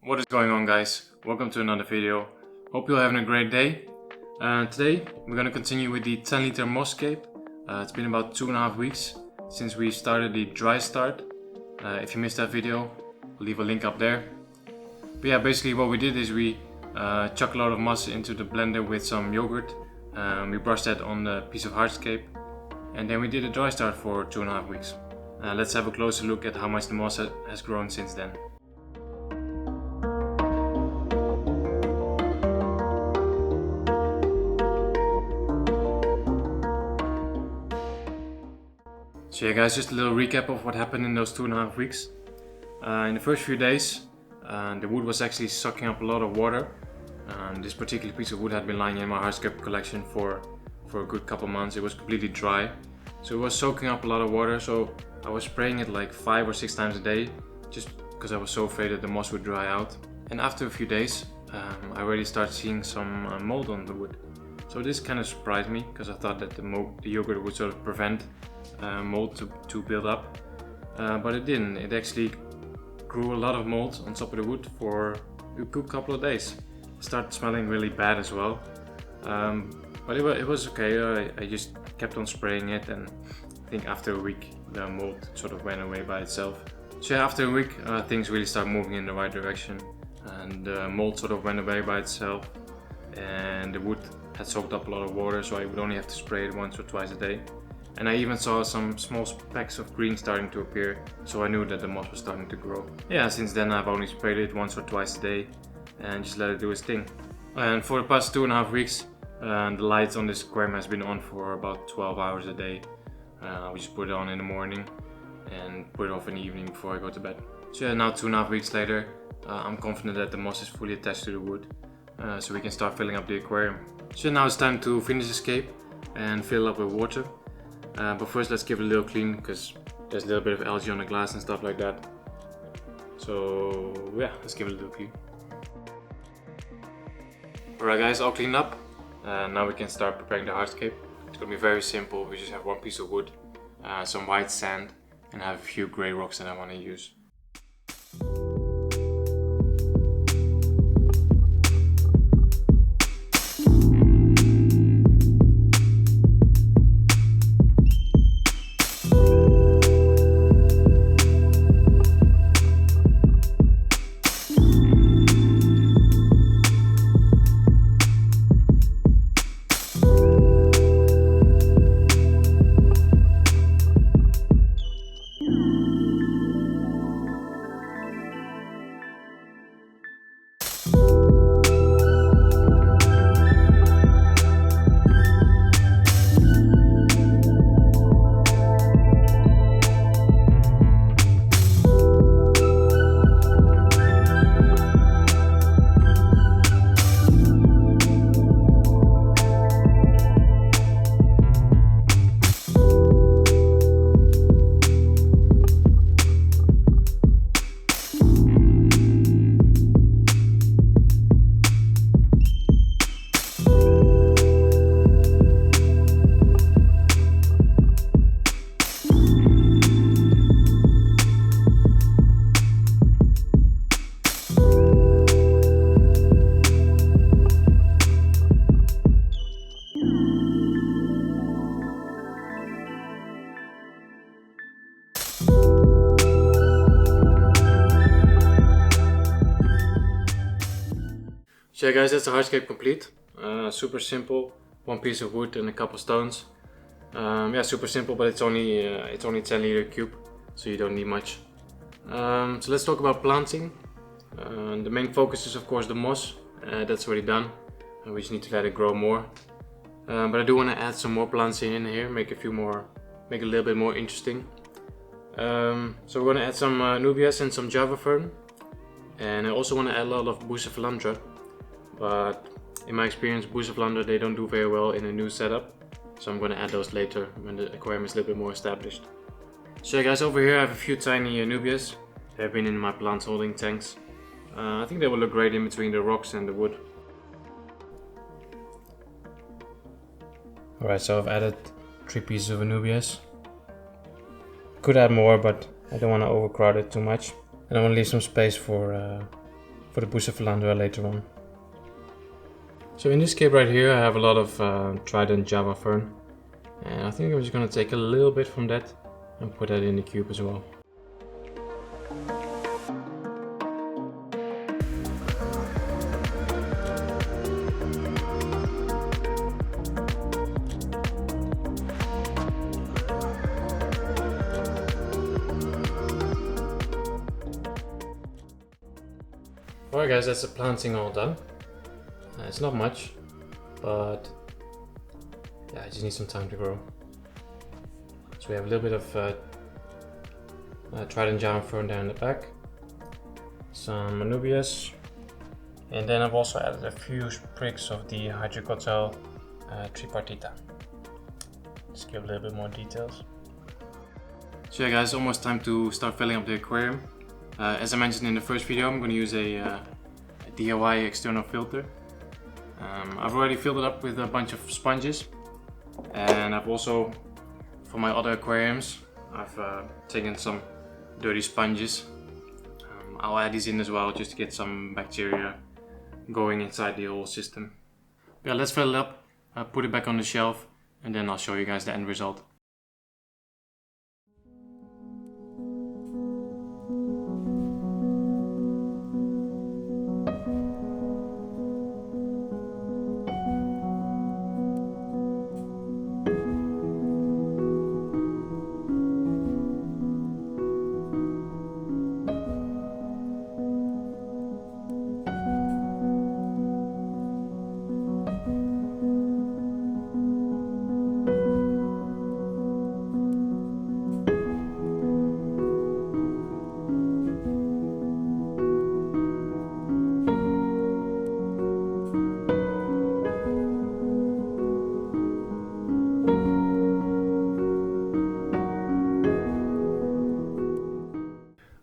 What is going on, guys? Welcome to another video. Hope you're having a great day. Today we're going to continue with the 10-liter Mosscape. It's been about 2.5 weeks since we started the Drystart. If you missed that video, I'll leave a link up there. But yeah, basically what we did is we chucked a lot of moss into the blender with some yogurt. We brushed that on the piece of Hardscape, and then we did a Drystart for 2.5 weeks. Let's have a closer look at how much the moss has grown since then. So yeah guys, just a little recap of what happened in those 2.5 weeks. In the first few days, the wood was actually sucking up a lot of water. This particular piece of wood had been lying in my Hardscape collection for a good couple months. It was completely dry, so it was soaking up a lot of water. So I was spraying it like 5 or 6 times a day, just because I was so afraid that the moss would dry out. And after a few days, I already started seeing some mold on the wood. So this kind of surprised me, because I thought that the yogurt would sort of prevent mold to build up, but it didn't. It actually grew a lot of mold on top of the wood for a good couple of days. It started smelling really bad as well, but it was okay. I just kept on spraying it, and I think after a week the mold sort of went away by itself. So yeah, after a week things really started moving in the right direction, and the mold sort of went away by itself, and the wood had soaked up a lot of water, so I would only have to spray it once or twice a day. And I even saw some small specks of green starting to appear, so I knew that the moss was starting to grow. Yeah, since then I've only sprayed it once or twice a day and just let it do its thing. And for the past 2.5 weeks, the light on this aquarium has been on for about 12 hours a day. We just put it on in the morning and put it off in the evening before I go to bed. So yeah, now 2.5 weeks later, I'm confident that the moss is fully attached to the wood, so we can start filling up the aquarium. So now it's time to finish the scape and fill it up with water. But first let's give it a little clean, because there's a little bit of algae on the glass and stuff like that. So yeah, let's give it a little clean. Alright guys, all cleaned up. Now we can start preparing the hardscape. It's gonna be very simple. We just have one piece of wood, some white sand, and I have a few grey rocks that I want to use. So yeah guys, that's the hardscape complete. Super simple, one piece of wood and a couple stones. Yeah, super simple, but it's only 10-liter cube, so you don't need much. So let's talk about planting. The main focus is of course the moss. That's already done. We just need to let it grow more. But I do want to add some more plants in here, make it a little bit more interesting. So we're going to add some Anubias and some Java fern, and I also want to add a lot of Bucephalandra. But in my experience, Bucephalandra, they don't do very well in a new setup, so I'm going to add those later when the aquarium is a little bit more established. So yeah guys, over here I have a few tiny Anubias. They've been in my plant holding tanks. I think they will look great in between the rocks and the wood. Alright, so I've added 3 pieces of Anubias. Could add more, but I don't want to overcrowd it too much. And I want to leave some space for for the Bucephalandra later on. So in this scape right here I have a lot of Trident Java Fern, and I think I'm just going to take a little bit from that and put that in the cube as well. Alright guys, that's the planting all done. It's not much, but yeah, I just need some time to grow. So we have a little bit of Trident Java Fern down in the back, some Anubias, and then I've also added a few sprigs of the Hydrocotyl tripartita. Just give a little bit more details. So yeah guys, almost time to start filling up the aquarium. As I mentioned in the first video, I'm going to use a DIY external filter. I've already filled it up with a bunch of sponges, and I've also, for my other aquariums, I've taken some dirty sponges. I'll add these in as well just to get some bacteria going inside the whole system. Yeah, let's fill it up, put it back on the shelf, and then I'll show you guys the end result.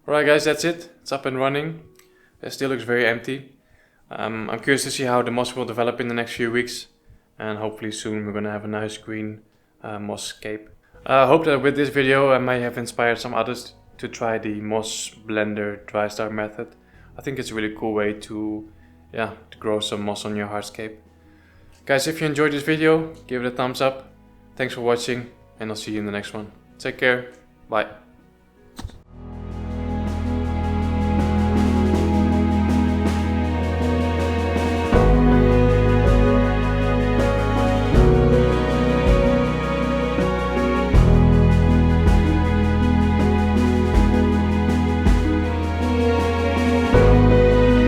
Alright guys, that's it. It's up and running. It still looks very empty. I'm curious to see how the moss will develop in the next few weeks, and hopefully soon we're going to have a nice green moss scape. I hope that with this video I may have inspired some others to try the moss blender Drystart method. I think it's a really cool way to grow some moss on your hardscape. Guys, if you enjoyed this video, give it a thumbs up. Thanks for watching, and I'll see you in the next one. Take care. Bye.